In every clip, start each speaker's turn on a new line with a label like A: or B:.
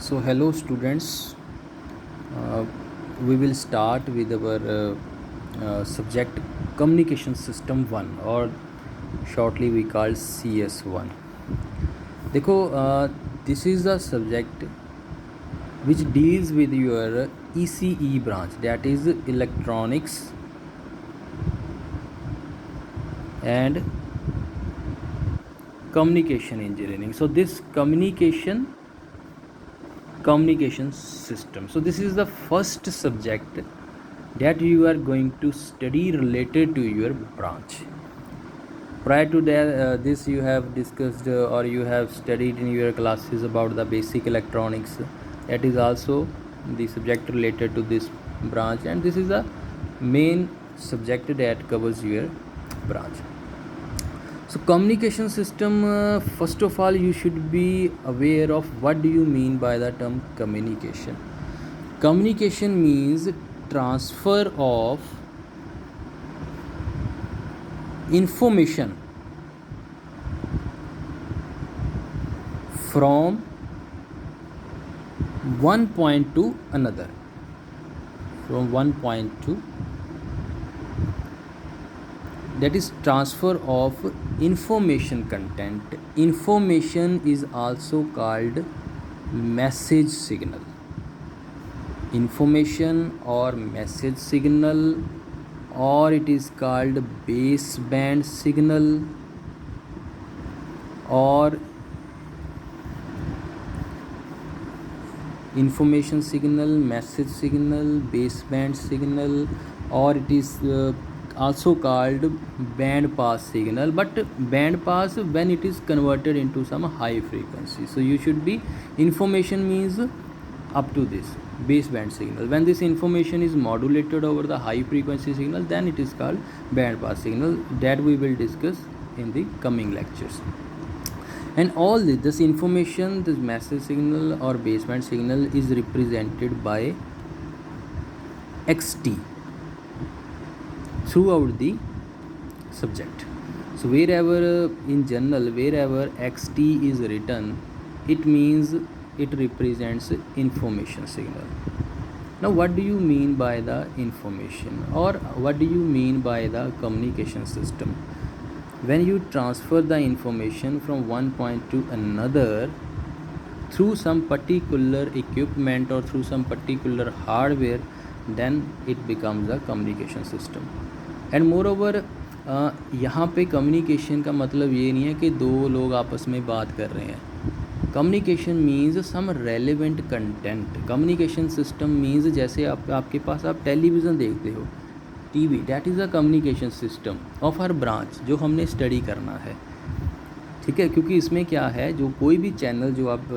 A: So hello students, uh, we will start with our subject communication system 1 or shortly we call CS1. देखो, this is the subject which deals with your ECE branch, that is electronics and communication engineering. So this communication system, so this is the first subject that you are going to study related to your branch. Prior to that, this you have discussed or you have studied in your classes about the basic electronics. That is also the subject related to this branch, and this is the main subject that covers your branch. So communication system, first of all you should be aware of what do you mean by the term communication. Communication means transfer of information from one point to another, that is transfer of information content. Information is also called message signal. Information or message signal, or it is called baseband signal, or information signal, message signal, baseband signal, or it is also called band pass signal. But band pass when it is converted into some high frequency. So you should be, information means up to this baseband signal. When this information is modulated over the high frequency signal, then it is called band pass signal. That we will discuss in the coming lectures. And all this information, this message signal or baseband signal is represented by xt throughout the subject. So wherever in general, wherever xt is written, it means it represents information signal. Now what do you mean by the information, or what do you mean by the communication system? When you transfer the information from one point to another through some particular equipment or through some particular hardware, then it becomes a communication system. And moreover, यहाँ पे communication का मतलब ये नहीं है कि दो लोग आपस में बात कर रहे हैं. Communication means some relevant content. Communication system means जैसे आपके पास आप टेलीविज़न देखते हो, TV, that is a communication system of हर ब्रांच जो हमने स्टडी करना है. ठीक है, क्योंकि इसमें क्या है, जो कोई भी चैनल जो आप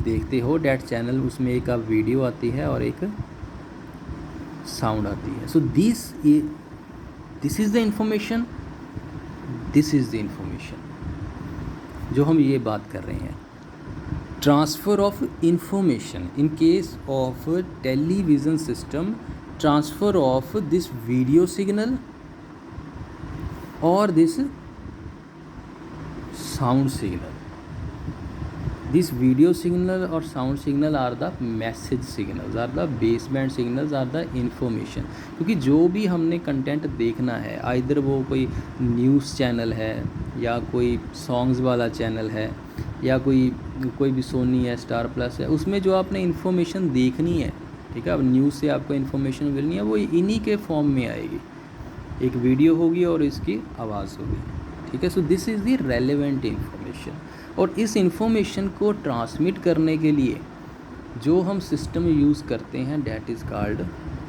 A: देखते हो, डैट चैनल उसमें एक वीडियो आती है और एक साउंड आती है. So this is the information, this is the information जो हम ये बात कर रहे हैं. Transfer of information in case of television system, transfer of this video signal or this sound signal. This video signal or sound signal are the message signals, are the baseband signals, are the information. क्योंकि जो भी हमने content देखना है, either वो कोई news channel है या कोई सॉन्ग्स वाला चैनल है या कोई भी सोनी है, स्टार प्लस है, उसमें जो आपने इन्फॉर्मेशन देखनी है, ठीक है, अब न्यूज़ से आपको इन्फॉर्मेशन मिलनी है, वो इन्हीं के फॉर्म में आएगी. एक वीडियो होगी और इसकी आवाज़ होगी. ठीक है. So this is the relevant information. और इस इन्फॉर्मेशन को ट्रांसमिट करने के लिए जो हम सिस्टम यूज़ करते हैं, that is called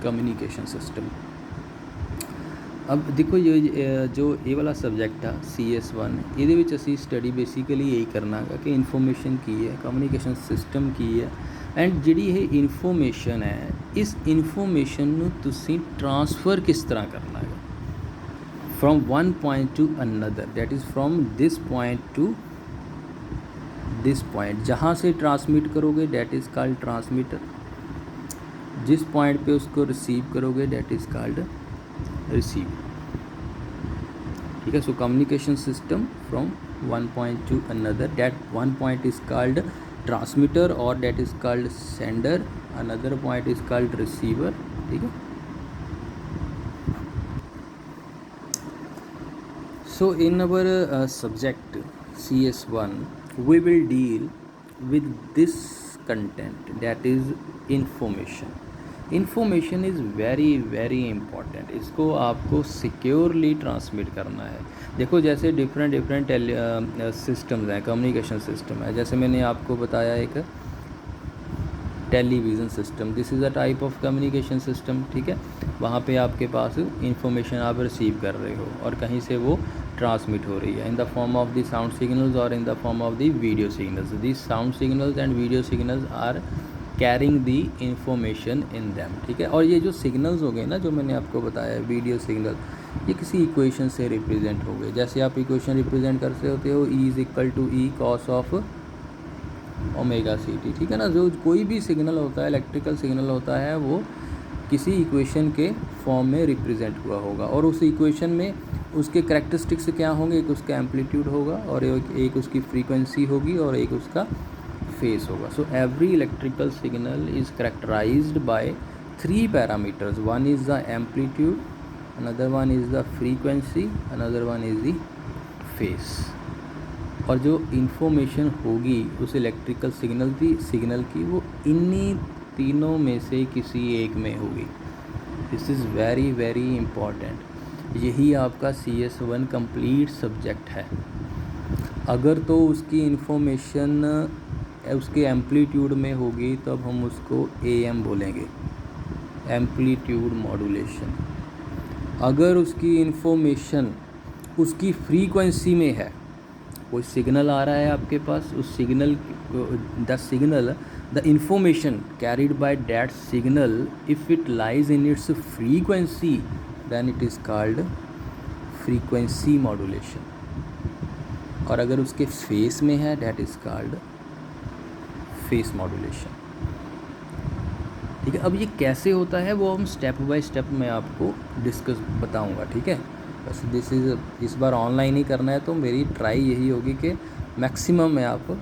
A: communication system. अब देखो, ये जो ये वाला सब्जेक्ट था CS1, ਇਹਦੇ ਵਿੱਚ ਅਸੀਂ ਸਟੱਡੀ ਬੇਸਿਕਲੀ यही करना है कि इन्फॉर्मेशन की है, कम्युनिकेशन सिस्टम की है. एंड जिहड़ी ਇਹ इन्फॉर्मेशन है, इस इन्फॉर्मेशन ਨੂੰ ਤੁਸੀਂ ट्रांसफ़र किस तरह करना है from one point to another, that is from this point two this point. जहाँ से ट्रांसमिट करोगे डैट इज़ कॉल्ड ट्रांसमीटर. जिस पॉइंट पे उसको रिसीव करोगे डैट इज़ कॉल्ड रिसीव. ठीक है. So communication system from one point to another, that one point is called transmitter, or that is called sender. Another point is called receiver. ठीक है. So in our subject CS1 we will deal with this content, that is information. Information is very very important. इसको आपको securely transmit करना है. देखो जैसे different systems हैं, communication system है. जैसे मैंने आपको बताया एक television system, this is a type of communication system. ठीक है, वहाँ पे आपके पास इंफॉर्मेशन आप रिसीव कर रहे हो और कहीं से वो ट्रांसमिट हो रही है in the form of the sound signals और in the form of the video signals. This sound signals and video signals are carrying the information in them. ठीक है, और ये जो सिग्नल्स हो गए ना, जो मैंने आपको बताया वीडियो सिग्नल, ये किसी इक्वेशन से रिप्रेजेंट हो गए. जैसे आप इक्वेशन रिप्रेजेंट करते होते हो E is equal to E cos of omega c t. ठीक है ना, जो कोई भी सिग्नल होता है, इलेक्ट्रिकल सिग्नल होता है, वो किसी इक्वेशन के फॉर्म में रिप्रेजेंट हुआ होगा. और उस इक्वेशन में उसके करैक्टरिस्टिक्स क्या होंगे? एक उसका एम्पलीट्यूड होगा और एक उसकी फ्रीक्वेंसी होगी और एक उसका फेस होगा. So every electrical signal is characterised by 3 parameters. One is the amplitude, another one is the frequency, another one is the phase. और जो इन्फॉर्मेशन होगी उस इलेक्ट्रिकल सिग्नल की वो इन्हीं तीनों में से किसी एक में होगी. This is very very important. यही आपका CS1 कंप्लीट सब्जेक्ट है. अगर तो उसकी इन्फॉर्मेशन उसके एम्पलीट्यूड में होगी तब हम उसको AM बोलेंगे, एम्पलीट्यूड मॉड्यूलेशन. अगर उसकी इन्फॉर्मेशन उसकी फ्रीक्वेंसी में है, कोई सिग्नल आ रहा है आपके पास, उस signal the information carried by that signal if it lies in its frequency then it is called frequency modulation. और अगर उसके फेस में है that is called phase modulation. ठीक है, अब ये कैसे होता है वो हम स्टेप बाय स्टेप मैं आपको डिस्कस बताऊंगा. ठीक है, बस इस बार ऑनलाइन ही करना है तो मेरी ट्राई यही होगी कि मैक्सिमम मैं आपको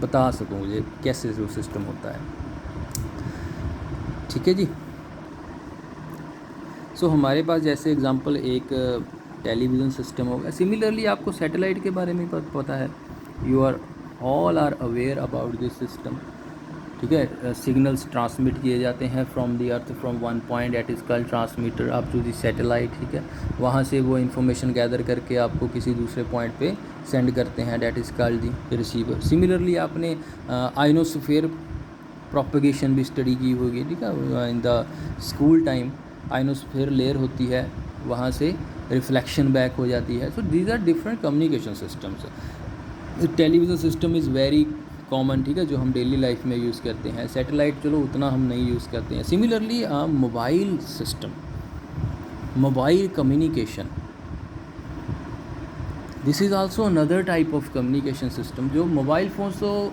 A: बता सकूँ मुझे कैसे वो सिस्टम होता है. ठीक है जी. सो हमारे पास जैसे एग्जांपल एक टेलीविज़न सिस्टम होगा. सिमिलरली आपको सैटेलाइट के बारे में पता है. You are all are aware about this system. ठीक है, सिग्नल्स ट्रांसमिट किए जाते हैं from the earth, from one point that is called transmitter up to the satellite. ठीक है, वहाँ से वो इन्फॉर्मेशन गैदर करके आपको किसी दूसरे पॉइंट पे सेंड करते हैं, that is called the receiver. Similarly आपने आइनोस्फीयर प्रोपगेशन भी स्टडी की होगी. ठीक है, in the school time ionosphere layer होती है, वहाँ से रिफ्लेक्शन बैक हो जाती है. So these are different communication systems. Television system is very common. ठीक है, जो हम डेली लाइफ में यूज़ करते हैं. सैटेलाइट चलो उतना हम नहीं यूज़ करते हैं. Similarly mobile system, mobile communication, this is also another type of communication system. जो मोबाइल फ़ोन्स तो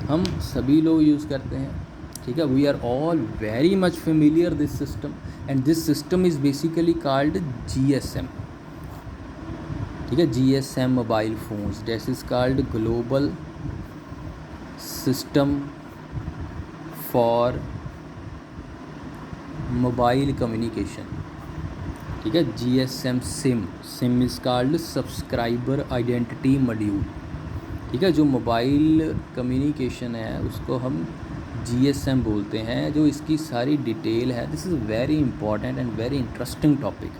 A: हम सभी लोग यूज़ करते हैं. ठीक है, we are all very much familiar this system and this system is basically called GSM. ठीक है, GSM mobile phones, that is called global system for mobile communication. ठीक है, GSM SIM is called subscriber identity module. ठीक है, जो mobile communication है उसको हम GSM बोलते हैं. जो इसकी सारी डिटेल है, this is very important and very interesting topic.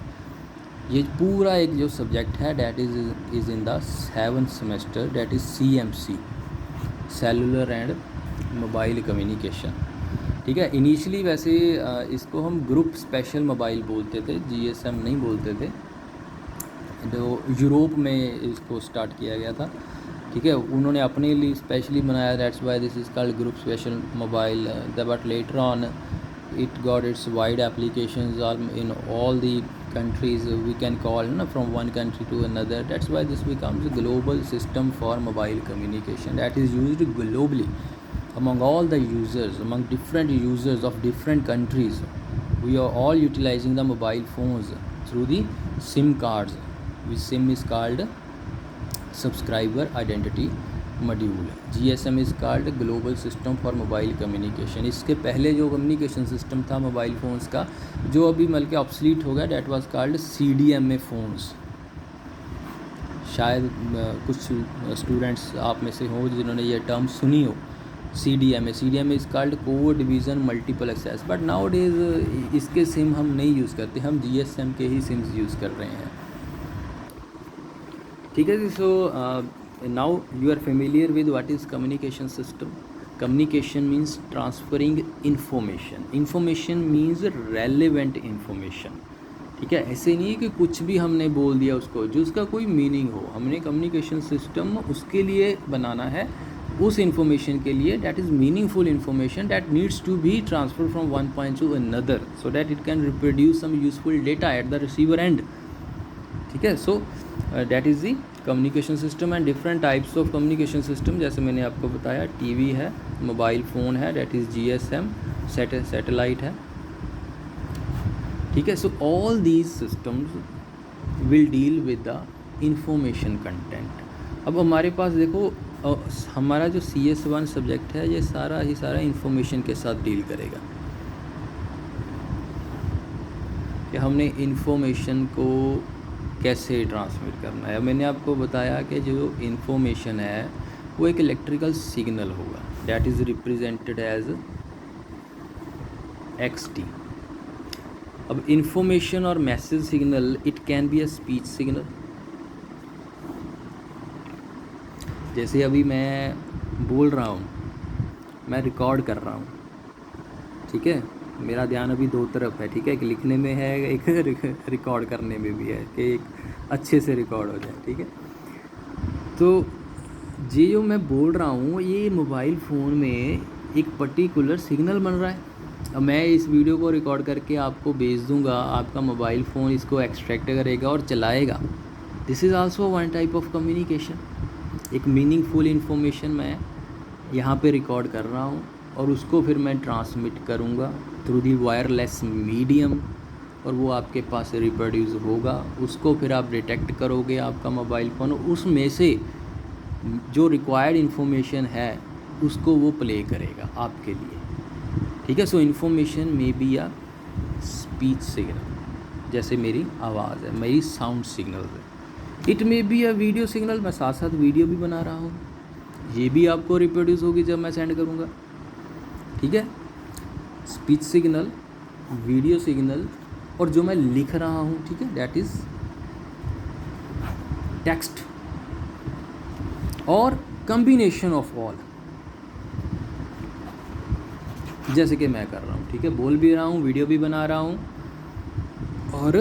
A: ये पूरा एक जो सब्जेक्ट है that is in the 7th semester, that is CMC, cellular and mobile communication. ठीक है, इनिशियली वैसे इसको हम ग्रुप स्पेशल मोबाइल बोलते थे, GSM नहीं बोलते थे. जो यूरोप में इसको स्टार्ट किया गया था. ठीक है, उन्होंने अपने लिए स्पेशली बनाया, that's why this is called group special mobile. But later on it got its wide applications in all the countries we can call from one country to another. That's why this becomes a global system for mobile communication that is used globally among all the users, among different users of different countries. We are all utilizing the mobile phones through the SIM cards, which SIM is called subscriber identity module है। GSM is called global system for mobile communication. इसके पहले जो communication system था mobile phones का, जो अभी बल्कि obsolete हो गया, that was called CDMA phones. शायद कुछ स्टूडेंट्स आप में से हो जिन्होंने ये टर्म सुनी हो, CDMA is called code division multiple access, but nowadays इसके सिम हम नहीं यूज़ करते, हम GSM के ही सिम्स यूज़ कर रहे हैं। ठीक है जी। So now you are familiar with what is communication system. Communication means transferring information means relevant information. ठीक है, ऐसे नहीं है कि कुछ भी हमने बोल दिया उसको जो उसका कोई मीनिंग हो। हमने कम्युनिकेशन सिस्टम उसके लिए बनाना है, उस इंफॉर्मेशन के लिए, that is meaningful information that needs to be transfer from one point to another so that it can reproduce some useful data at the receiver end. ठीक है, so that is the communication system and different types of communication system. जैसे मैंने आपको बताया, TV है, mobile phone है, that is GSM, satellite है। ठीक है, so all these systems will deal with the information content. अब हमारे पास देखो, हमारा जो CS1 सब्जेक्ट है ये सारा ही सारा इंफॉर्मेशन के साथ डील करेगा कि हमने इंफॉर्मेशन को कैसे ट्रांसमिट करना है। मैंने आपको बताया कि जो इंफॉर्मेशन है वो एक इलेक्ट्रिकल सिग्नल होगा, that is represented as XT। अब इंफॉर्मेशन और message signal, it can be a speech signal. जैसे अभी मैं बोल रहा हूँ, मैं रिकॉर्ड कर रहा हूँ, ठीक है, मेरा ध्यान अभी दो तरफ है। ठीक है, एक लिखने में है, एक रिकॉर्ड करने में भी है कि एक अच्छे से रिकॉर्ड हो जाए। ठीक है, तो ये जो मैं बोल रहा हूँ ये मोबाइल फ़ोन में एक पर्टिकुलर सिग्नल बन रहा है। अब मैं इस वीडियो को रिकॉर्ड करके आपको भेज दूँगा, आपका मोबाइल फ़ोन इसको एक्सट्रैक्ट करेगा और चलाएगा। This is also one type of communication. एक मीनिंगफुल इन्फॉर्मेशन मैं यहाँ पे रिकॉर्ड कर रहा हूँ और उसको फिर मैं ट्रांसमिट करूँगा थ्रू दी वायरलेस मीडियम, और वो आपके पास रिप्रोड्यूस होगा। उसको फिर आप डिटेक्ट करोगे, आपका मोबाइल फ़ोन उसमें से जो रिक्वायर्ड इन्फॉर्मेशन है उसको वो प्ले करेगा आपके लिए। ठीक है, सो इन्फॉर्मेशन में बी अ स्पीच सिग्नल, जैसे मेरी आवाज़ है, मेरी साउंड सिग्नल है। It may be a video signal, मैं साथ साथ वीडियो भी बना रहा हूँ, ये भी आपको रिप्रोड्यूस होगी जब मैं सेंड करूँगा। ठीक है, स्पीच सिग्नल, वीडियो सिग्नल, और जो मैं लिख रहा हूँ, ठीक है, दैट इज़ टेक्स्ट, और कम्बिनेशन ऑफ ऑल, जैसे कि मैं कर रहा हूँ। ठीक है, बोल भी रहा हूँ, वीडियो भी बना रहा हूँ और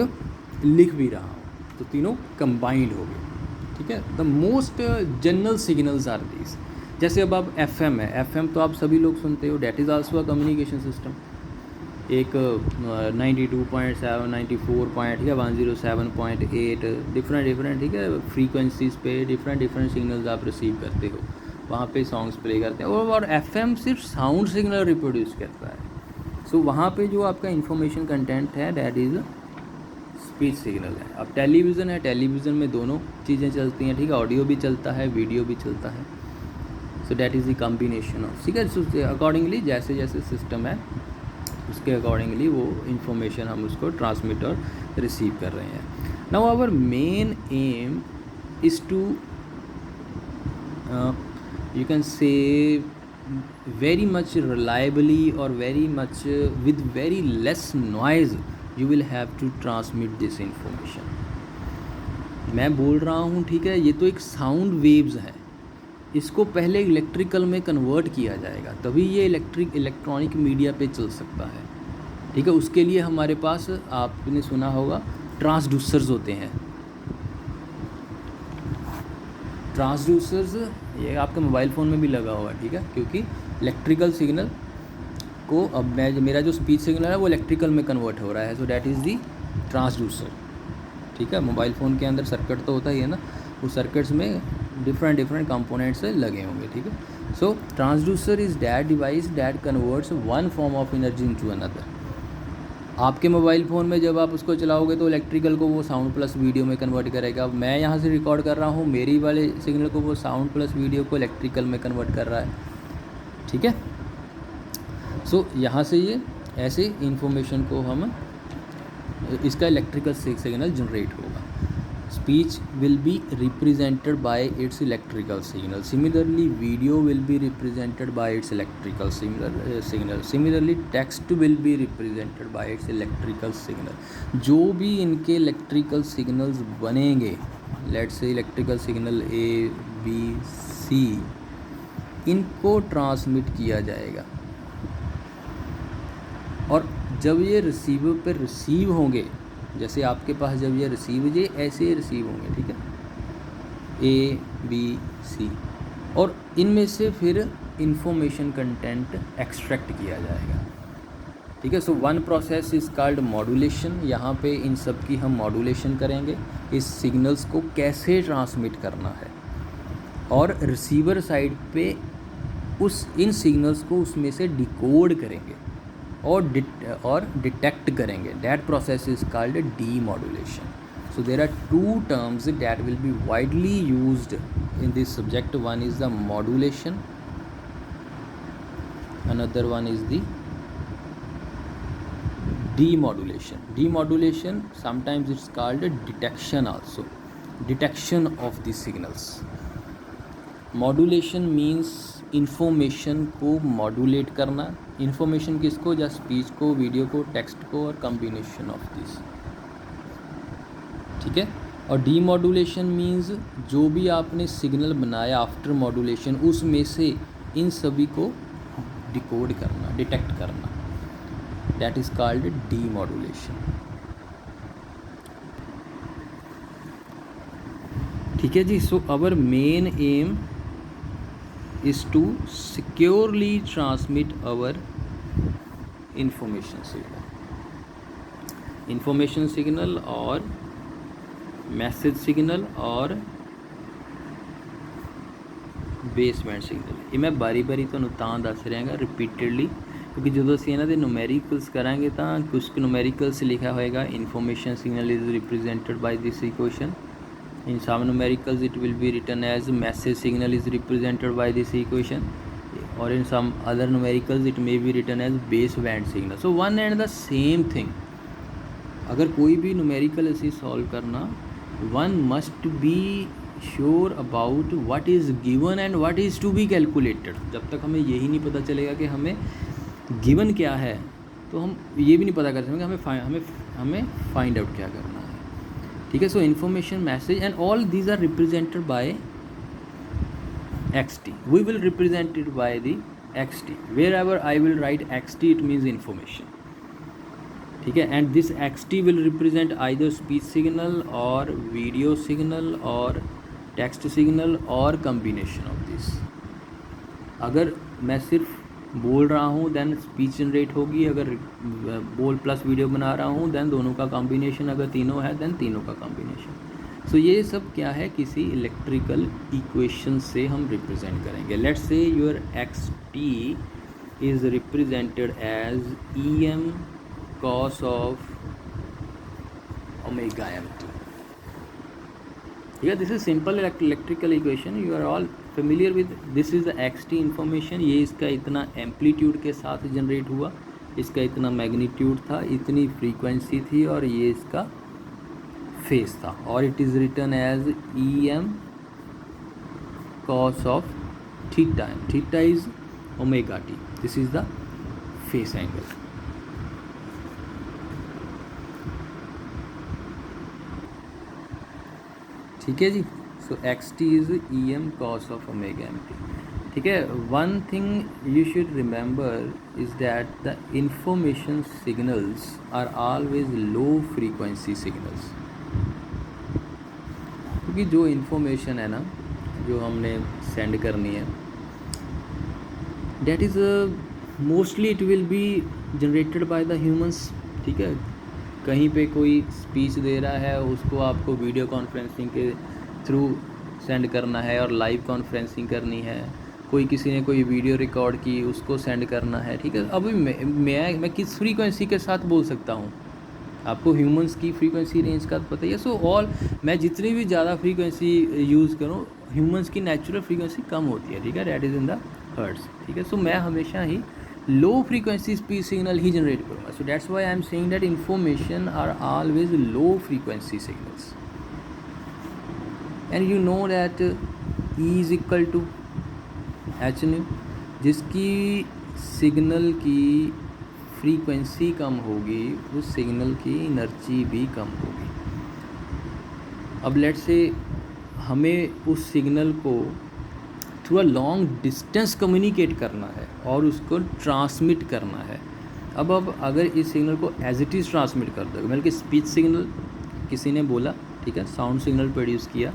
A: लिख भी रहा हूँ, तो तीनों कंबाइंड हो गए। ठीक है, the most general signals are these. जैसे अब आप FM है, FM तो आप सभी लोग सुनते हो, that is also a communication system. एक 92.7, 94 पॉइंट, ठीक है, 107.8 डिफरेंट, ठीक है, फ्रीक्वेंसीज़ पे डिफरेंट सिग्नल्स आप रिसीव करते हो, वहाँ पे सॉन्ग्स प्ले करते हैं। और FM सिर्फ साउंड सिग्नल रिप्रोड्यूस करता है। सो वहाँ पे जो आपका इंफॉर्मेशन कंटेंट है दैट इज़ स्पीच सिग्नल है। अब टेलीविज़न है, टेलीविज़न में दोनों चीज़ें चलती हैं। ठीक है, ऑडियो भी चलता है, वीडियो भी चलता है। सो that is the combination of, ठीक है, सो अकॉर्डिंगली जैसे जैसे सिस्टम है उसके अकॉर्डिंगली वो इन्फॉर्मेशन हम उसको ट्रांसमिट और रिसीव कर रहे हैं। Now our main aim is to you can say very much reliably or very much with very less noise you will have to transmit this information। मैं बोल रहा हूँ, ठीक है, ये तो एक साउंड वेव्स है, इसको पहले इलेक्ट्रिकल में कन्वर्ट किया जाएगा, तभी ये इलेक्ट्रॉनिक मीडिया पे चल सकता है। ठीक है, उसके लिए हमारे पास, आपने सुना होगा, ट्रांसड्यूसर्स होते हैं। ट्रांसड्यूसर्स ये आपके मोबाइल फ़ोन में भी लगा हुआ है। ठीक है, क्योंकि इलेक्ट्रिकल सिग्नल को, अब मेरा जो स्पीच सिग्नल है वो इलेक्ट्रिकल में कन्वर्ट हो रहा है, so that is the transducer. ठीक है, मोबाइल फ़ोन के अंदर सर्किट तो होता ही है ना, उस सर्किट्स में डिफरेंट कंपोनेंट्स लगे होंगे। ठीक है, so transducer is that device that converts one form of energy into another. आपके मोबाइल फ़ोन में जब आप उसको चलाओगे तो इलेक्ट्रिकल को वो साउंड प्लस वीडियो में कन्वर्ट करेगा। मैं यहाँ से रिकॉर्ड कर रहा हूँ, मेरी वाले सिग्नल को वो साउंड प्लस वीडियो को इलेक्ट्रिकल में कन्वर्ट कर रहा है, ठीक है। सो यहाँ से ये ऐसे इन्फॉर्मेशन को हम, इसका इलेक्ट्रिकल सिग्नल जनरेट होगा। Speech will be represented by its electrical signal, similarly video will be represented by its electrical signal, similarly text will be represented by its electrical signal. जो भी इनके इलेक्ट्रिकल सिग्नल्स बनेंगे, let's say electrical signal A B C, इनको transmit किया जाएगा और जब ये रिसीवर पर रिसीव होंगे, जैसे आपके पास जब ये रिसीव, ये ऐसे रिसीव होंगे, ठीक है, ए बी सी, और इनमें से फिर इंफॉर्मेशन कंटेंट एक्सट्रैक्ट किया जाएगा, ठीक है। So one process is called modulation. यहाँ पे इन सब की हम मॉड्यूलेशन करेंगे, इस सिग्नल्स को कैसे ट्रांसमिट करना है, और रिसीवर साइड पे उस इन सिग्नल्स को उसमें से डिकोड करेंगे और डिटेक्ट करेंगे। That process is called demodulation. So there are two terms that will be widely used in this subject. One is the modulation, another one is the demodulation. Demodulation, sometimes it's called detection also, detection of the signals. Modulation means information को modulate करना। Information किसको? या speech को, video को, text को, और combination of this, ठीक है। और डीमॉड्यूलेशन मीन्स जो भी आपने सिग्नल बनाया आफ्टर मॉड्यूलेशन, उसमें से इन सभी को डिकोड करना, डिटेक्ट करना, दैट इज़ कॉल्ड डीमॉड्यूलेशन, ठीक है जी। So our main aim is to securely transmit our information signal और मैसेज सिग्नल और बेसबैंड सिग्नल। ये मैं बारी बारी ਤੁਹਾਨੂੰ ਤਾਂ ਦੱਸ ਰਿਹਾਗਾ ਰਿਪੀਟਡਲੀ, ਕਿਉਂਕਿ ਜਦੋਂ ਅਸੀਂ ਇਹਨਾਂ ਦੇ ਨੂਮੈਰੀਕਲਸ ਕਰਾਂਗੇ ਤਾਂ ਕੁਝ ਨੂਮੈਰੀਕਲਸ ਲਿਖਿਆ ਹੋਏਗਾ information signal is represented by this equation. In some numericals it will be written as message signal is represented by this equation, or in some other numericals it may be written as baseband signal. So one and the same thing. अगर कोई भी numerical ऐसे solve करना, one must be sure about what is given and what is to be calculated. जब तक हमें यही नहीं पता चलेगा कि हमें given क्या है, तो हम ये भी नहीं पता कर सकेंगे हमें फाइंड आउट क्या करना है, ठीक है। So information, message and all these are represented by xt. We will represent it by the xt. Wherever I will write xt, it means information, ठीक है। And this xt will represent either speech signal or video signal or text signal or combination of this. अगर मैं सिर्फ बोल रहा हूँ then speech generate होगी, अगर बोल प्लस वीडियो बना रहा हूँ देन दोनों का कॉम्बिनेशन, अगर तीनों है देन तीनों का कॉम्बिनेशन। सो ये सब क्या है, किसी इलेक्ट्रिकल इक्वेशन से हम रिप्रेजेंट करेंगे। Let's say your xt is represented as em cos of omega mt, ठीक है। This is simple electrical equation, you are all familiar with this is the xt information. ये इसका इतना एम्पलीट्यूड के साथ जनरेट हुआ, इसका इतना मैग्नीट्यूड था, इतनी फ्रीक्वेंसी थी, और ये इसका फेस था, और it is written as em cos of theta, and theta is omega t, this is the phase angle, ठीक है जी। So xt is em cos of omega mt, ठीक है। One thing you should remember is that the information signals are always low frequency signals, क्योंकि जो information है ना, जो हमने सेंड करनी है, that is mostly it will be generated by the humans, ठीक है। कहीं पे कोई स्पीच दे रहा है, उसको आपको वीडियो कॉन्फ्रेंसिंग के थ्रू सेंड करना है और लाइव कॉन्फ्रेंसिंग करनी है, कोई किसी ने कोई वीडियो रिकॉर्ड की, उसको सेंड करना है, ठीक है। अभी मैं किस फ्रीक्वेंसी के साथ बोल सकता हूँ, आपको ह्यूमंस की फ्रीक्वेंसी रेंज का पता ही है। सो ऑल मैं जितनी भी ज़्यादा फ्रीक्वेंसी यूज़ करूँ, ह्यूमंस की नेचुरल फ्रीक्वेंसी कम होती है, ठीक है, that is in the hertz, ठीक है। सो मैं हमेशा ही लो फ्रीक्वेंसी स्पीच सिग्नल ही जनरेट करूँगा। So that's why I am saying that information are always low frequency signals. And you know that E is equal to h nu, जिसकी signal की frequency कम होगी उस सिग्नल की energy भी कम होगी। अब लेट से हमें उस सिग्नल को through a long distance communicate करना है और उसको ट्रांसमिट करना है। अब अगर इस सिग्नल को एज इट इज़ ट्रांसमिट कर दो, मतलब कि स्पीच सिग्नल किसी ने बोला, ठीक है, साउंड सिग्नल प्रोड्यूस किया,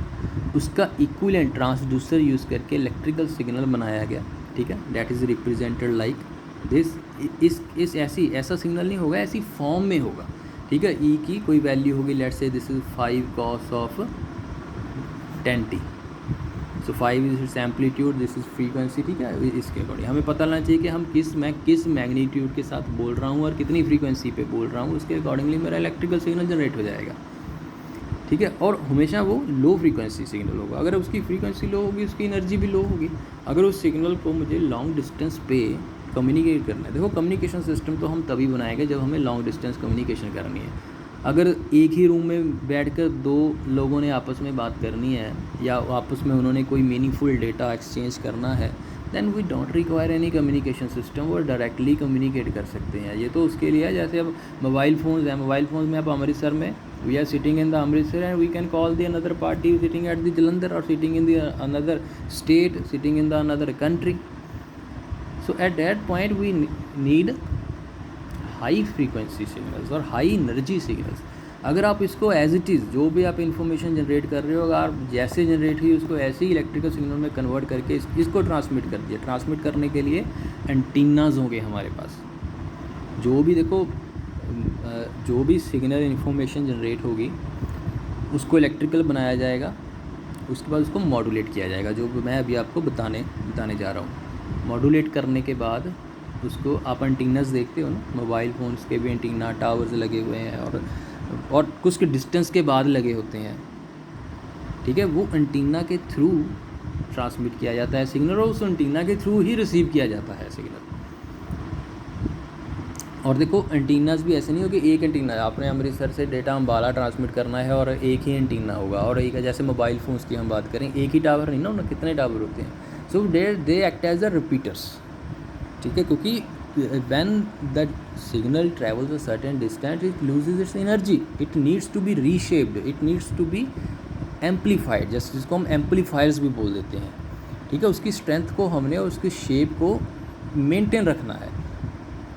A: उसका इक्विवेलेंट ट्रांसड्यूसर यूज़ करके इलेक्ट्रिकल सिग्नल बनाया गया, ठीक है, that is represented like this. इस ऐसा सिग्नल नहीं होगा, ऐसी फॉर्म में होगा, ठीक है। ई की कोई वैल्यू होगी, let's say this is 5 cos of 10t। So 5 is it's amplitude, this is frequency, ठीक है। इसके अकॉर्डिंग हमें पता लगना चाहिए कि हम किस मैग्नीट्यूड के साथ बोल रहा हूँ और कितनी फ्रीक्वेंसी पे बोल रहा हूँ, उसके अकॉर्डिंगली मेरा इलेक्ट्रिकल सिग्नल जनरेट हो जाएगा, ठीक है। और हमेशा वो लो फ्रीक्वेंसी सिग्नल होगा। अगर उसकी फ्रीक्वेंसी लो होगी, उसकी एनर्जी भी लो होगी। अगर उस सिग्नल को मुझे लॉन्ग डिस्टेंस पे कम्युनिकेट करना है, देखो कम्युनिकेशन सिस्टम तो हम तभी बनाएंगे जब हमें लॉन्ग डिस्टेंस कम्युनिकेशन करनी है। अगर एक ही रूम में बैठकर दो लोगों ने आपस में बात करनी है या आपस में उन्होंने कोई मीनिंगफुल डेटा एक्सचेंज करना है, then we don't require any communication system, वो डायरेक्टली कम्युनिकेट कर सकते हैं। ये तो उसके लिए है, जैसे अब मोबाइल फ़ोन्स हैं, मोबाइल फ़ोन्स में आप अमृतसर में, we are sitting in the Amritsar and we can call the another party sitting at the Jalandhar और sitting in the another state, sitting in the another country. So at that point we need high frequency signals और high energy signals। अगर आप इसको as it is जो भी आप information generate कर रहे हो, अगर आप जैसे जनरेट हुई उसको ऐसे ही इलेक्ट्रिकल सिग्नल में कन्वर्ट करके इसको ट्रांसमिट कर दिया। ट्रांसमिट करने के लिए एंटीनाज होंगे हमारे पास। जो भी देखो जो भी सिग्नल इन्फॉर्मेशन जनरेट होगी उसको इलेक्ट्रिकल बनाया जाएगा, उसके बाद उसको मॉड्यूलेट किया जाएगा, जो मैं अभी आपको बताने जा रहा हूँ। मॉड्यूलेट करने के बाद उसको आप एंटीनास देखते हो ना, मोबाइल फ़ोन्स के भी एंटीना टावर्स लगे हुए हैं और कुछ के डिस्टेंस के बाद लगे होते हैं, ठीक है। वो एंटीना के थ्रू ट्रांसमिट किया जाता है सिग्नल और उस एंटीना के थ्रू ही रिसीव किया जाता है सिग्नल। और देखो एंटीनास भी ऐसे नहीं हो कि एक एंटीना आपने अमृतसर से डेटा अम्बाला ट्रांसमिट करना है और एक ही एंटीना होगा, और एक जैसे मोबाइल फ़ोन्स की हम बात करें, एक ही टावर नहीं ना, उनमें कितने टावर होते हैं। So they act as a repeaters, ठीक है, क्योंकि when the signal travels a certain distance it loses its energy, it needs to be reshaped, it needs to be amplified, जैसे जिसको हम एम्पलीफायर्स भी बोल देते हैं, ठीक है। उसकी स्ट्रेंथ को हमने और उसकी शेप को मेंटेन रखना है।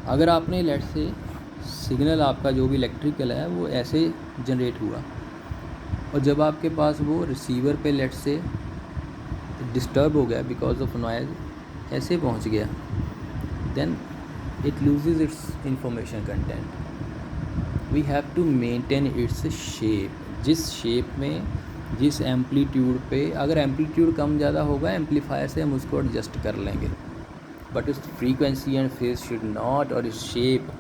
A: अगर आपने लेट से सिग्नल आपका जो भी इलेक्ट्रिकल है वो ऐसे जनरेट हुआ और जब आपके पास वो रिसीवर पे लेट से डिस्टर्ब हो गया बिकॉज ऑफ नॉइज, ऐसे पहुंच गया, then it loses its information content. We have to maintain its shape, जिस शेप में जिस एम्पलीट्यूड पे, अगर एम्पलीट्यूड कम ज़्यादा होगा एम्पलीफायर से हम उसको एडजस्ट कर लेंगे, बट इस frequency and phase should not, और इस shape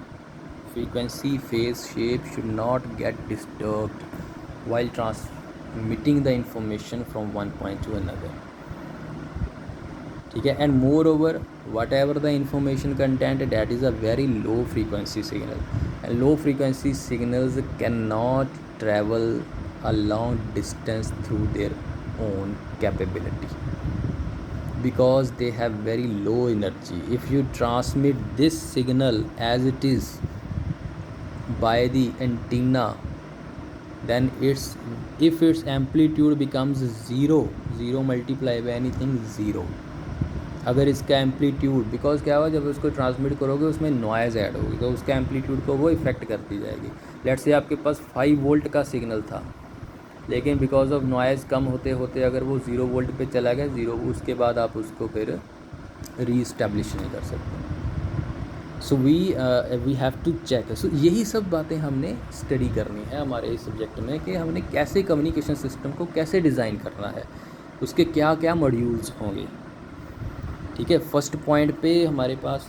A: frequency phase shape should not gate disturbed while transmitting the information from one point to another, ठीक है। And more over what ever the information content that is a very low frequency signal, and low frequency signals can not travel a long distance through their own capability because they have very low energy. If you transmit this signal as it is by the antenna, then if its amplitude becomes zero multiplied by anything zero, अगर इसका amplitude, because क्या हुआ जब उसको transmit करोगे उसमें noise add होगी तो उसका एम्पलीट्यूड को वो इफेक्ट करती जाएगी। लेट्स से आपके पास 5 वोल्ट का सिग्नल था, लेकिन बिकॉज ऑफ नॉइज़ कम होते होते अगर वो 0 वोल्ट पे चला गया, 0, उसके बाद आप उसको फिर रीइस्टेब्लिश नहीं कर सकते। So we have to check. So यही सब बातें हमने स्टडी करनी है हमारे इस सब्जेक्ट में कि हमने कैसे कम्युनिकेशन सिस्टम को कैसे डिज़ाइन करना है, उसके क्या क्या मॉड्यूल्स होंगे, ठीक है। फर्स्ट पॉइंट पे हमारे पास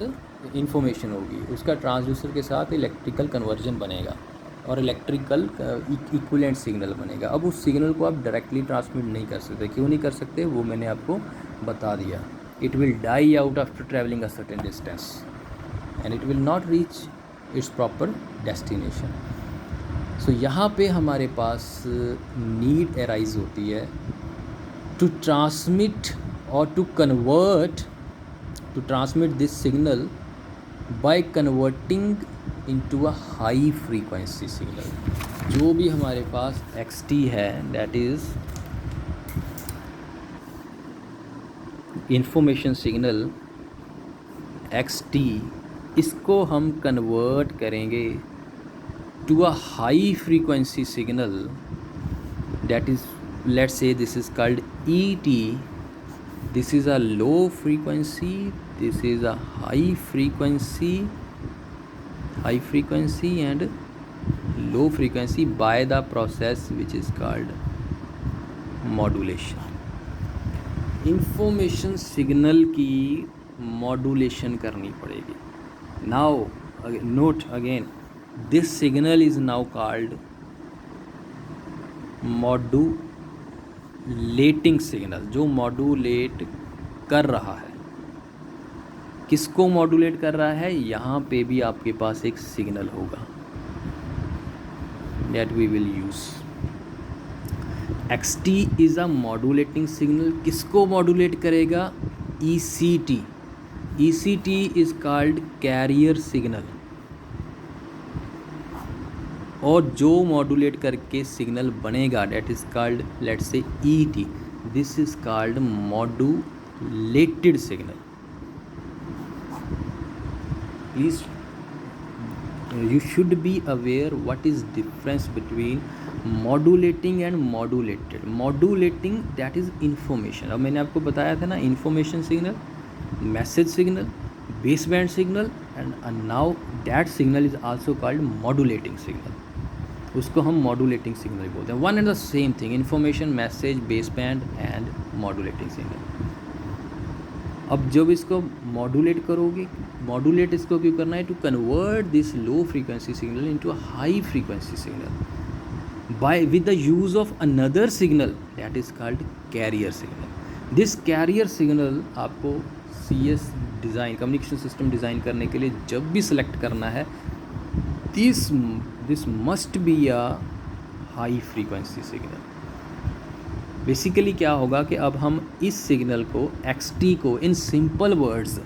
A: इंफॉर्मेशन होगी, उसका ट्रांसड्यूसर के साथ इलेक्ट्रिकल कन्वर्जन बनेगा और इलेक्ट्रिकल इक्विवेलेंट सिग्नल बनेगा। अब उस सिग्नल को आप डायरेक्टली ट्रांसमिट नहीं कर सकते। क्यों नहीं कर सकते वो मैंने आपको बता दिया। It will die out after travelling a certain distance and it will not reach its proper destination. So यहाँ पे हमारे पास नीड अराइज होती है to transmit or to transmit this signal by converting into a high frequency signal। जो भी हमारे पास xt है, that is information signal xt, इसको हम कन्वर्ट करेंगे to a high frequency signal, that is, let's say this is called ET। This is a low frequency, this is a high frequency and low frequency by the process which is called modulation। information signal की modulation करनी पड़ेगी। Now note again, this signal is now called modulating signal, जो modulate कर रहा है। किसको modulate कर रहा है? यहाँ पे भी आपके पास एक सिग्नल होगा that we will use. xt is a modulating signal. किसको मॉड्यूलेट करेगा? ECT। ECT is called carrier signal. और जो मॉड्यूलेट करके सिग्नल बनेगा that is called, let's say ET, this is called modulated signal. Please you should be aware what is difference between modulating and modulated। modulating that is information। अब मैंने आपको बताया था ना, information signal, message signal, baseband signal and now that signal is also called modulating signal। उसको हम modulating signal बोलते हैं। One and the same thing, information, message, base band and modulating signal. अब जब इसको मॉड्यूलेट करोगे, मॉड्यूलेट इसको क्यों करना है? To convert this low frequency signal into a high frequency signal by with the use of another signal that is called carrier signal. This carrier signal आपको CS design, communication system design करने के लिए जब भी select करना है, this must be a high frequency signal. Basically क्या होगा कि अब हम इस सिग्नल को xt को, इन सिंपल वर्ड्स,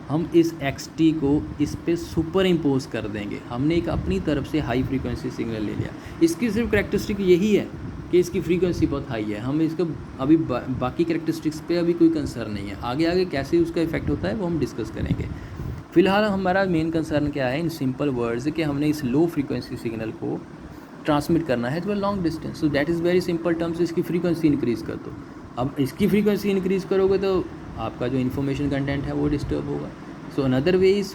A: हम इस xt को इस पे सुपर इम्पोज कर देंगे। हमने एक अपनी तरफ से हाई फ्रीक्वेंसी सिग्नल ले लिया। इसकी सिर्फ करेक्टरिस्टिक यही है कि इसकी फ्रीक्वेंसी बहुत हाई है। हम इसको अभी बाकी करेक्टरिस्टिक्स पे अभी कोई कंसर्न नहीं है। आगे आगे कैसे उसका इफेक्ट होता है वो हम डिस्कस करेंगे। फिलहाल हमारा मेन कंसर्न क्या है? इन सिंपल वर्ड्स कि हमने इस लो फ्रीक्वेंसी सिग्नल को ट्रांसमिट करना है to a long distance. So that is very simple terms. इसकी फ्रीक्वेंसी इंक्रीज़ कर दो। अब इसकी फ्रीक्वेंसी इंक्रीज़ करोगे तो आपका जो इन्फॉर्मेशन कंटेंट है वो डिस्टर्ब होगा। So another way is